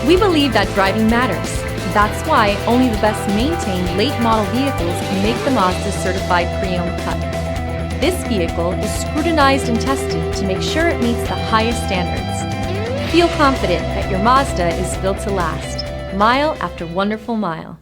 We believe that driving matters. That's why only the best maintained late model vehicles can make the Mazda certified pre-owned cut. This vehicle is scrutinized and tested to make sure it meets the highest standards. Feel confident that your Mazda is built to last, mile after wonderful mile.